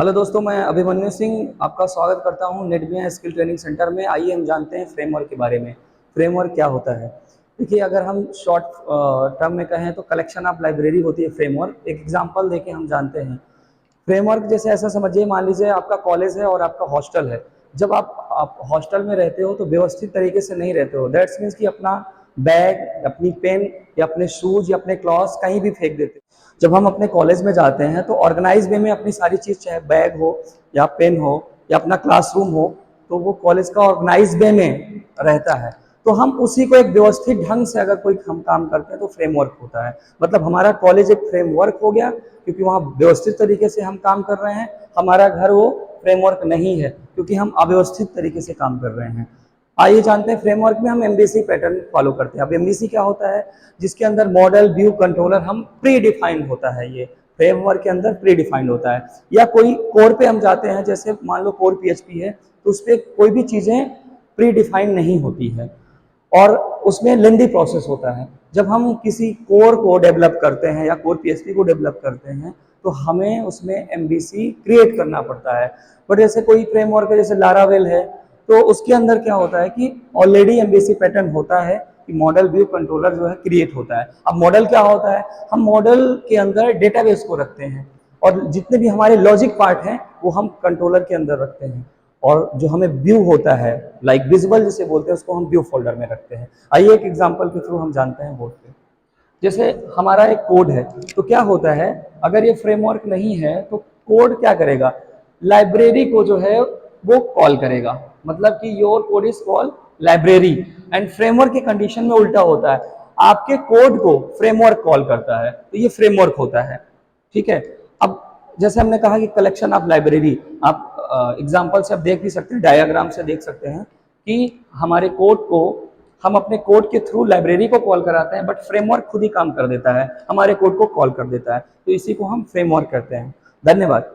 Hello दोस्तों, मैं अभिमन्यु सिंह आपका स्वागत करता हूं नेटबिया स्किल ट्रेनिंग सेंटर में। आइए हम जानते हैं फ्रेमवर्क के बारे में। फ्रेमवर्क क्या होता है? देखिए, अगर हम शॉर्ट टर्म में कहें तो कलेक्शन ऑफ लाइब्रेरी होती है फ्रेमवर्क। एक एग्जांपल देके हम जानते हैं। फ्रेमवर्क जैसे ऐसा समझिए, मान लीजिए आपका कॉलेज है और आपका हॉस्टल है। जब आप हॉस्टल में रहते हो तो व्यवस्थित तरीके से नहीं रहते हो। दैट्स मीन्स कि अपना बैग, अपनी पेन या अपने शूज या अपने क्लॉथ्स कहीं भी फेंक देते हो। जब हम अपने कॉलेज में जाते हैं तो ऑर्गेनाइज वे में अपनी सारी चीज़, चाहे बैग हो या पेन हो या अपना क्लासरूम हो, तो वो कॉलेज का ऑर्गेनाइज वे में रहता है। तो हम उसी को एक व्यवस्थित ढंग से अगर कोई हम काम करते हैं तो फ्रेमवर्क होता है। मतलब हमारा कॉलेज एक फ्रेमवर्क हो गया, क्योंकि वहाँ व्यवस्थित तरीके से हम काम कर रहे हैं। हमारा घर वो फ्रेमवर्क नहीं है, क्योंकि हम अव्यवस्थित तरीके से काम कर रहे हैं। आइए जानते हैं, फ्रेमवर्क में हम एमबीसी पैटर्न फॉलो करते हैं। अब एमबीसी क्या होता है? जिसके अंदर मॉडल, व्यू, कंट्रोलर हम प्री डिफाइंड होता है। ये फ्रेमवर्क के अंदर प्री डिफाइंड होता है। या कोई कोर पे हम जाते हैं, जैसे मान लो कोर पीएचपी है, तो उस पर कोई भी चीज़ें प्री डिफाइंड नहीं होती है और उसमें लेंदी प्रोसेस होता है। जब हम किसी कोर को डेवलप करते हैं या कोर पीएचपी को डेवलप करते हैं तो हमें उसमें एमबीसी क्रिएट करना पड़ता है। बट जैसे कोई फ्रेमवर्क है, जैसे लारावेल है, तो उसके अंदर क्या होता है कि ऑलरेडी एमबीसी पैटर्न होता है कि मॉडल, व्यू, कंट्रोलर जो है क्रिएट होता है। अब मॉडल क्या होता है? हम मॉडल के अंदर डेटाबेस को रखते हैं और जितने भी हमारे लॉजिक पार्ट हैं वो हम कंट्रोलर के अंदर रखते हैं। और जो हमें व्यू होता है, लाइक विजुअल जिसे बोलते हैं, उसको हम व्यू फोल्डर में रखते हैं। आइए एक एग्जांपल के थ्रू हम जानते हैं बोर्ड पे। जैसे हमारा एक कोड है, तो क्या होता है, अगर ये फ्रेमवर्क नहीं है तो कोड क्या करेगा? लाइब्रेरी को जो है वो कॉल करेगा। मतलब कि your code is call library. And framework के कंडीशन में उल्टा होता है, आपके कोड को फ्रेमवर्क कॉल करता है, तो ये फ्रेमवर्क होता है। ठीक है। अब जैसे हमने कहा कि कलेक्शन ऑफ लाइब्रेरी, आप एग्जाम्पल से आप देख भी सकते हैं, डायग्राम से देख सकते हैं कि हमारे कोड को, हम अपने कोड के थ्रू लाइब्रेरी को कॉल कराते हैं, बट फ्रेमवर्क खुद ही काम कर देता है, हमारे कोड को कॉल कर देता है। तो इसी को हम फ्रेमवर्क कहते हैं। धन्यवाद।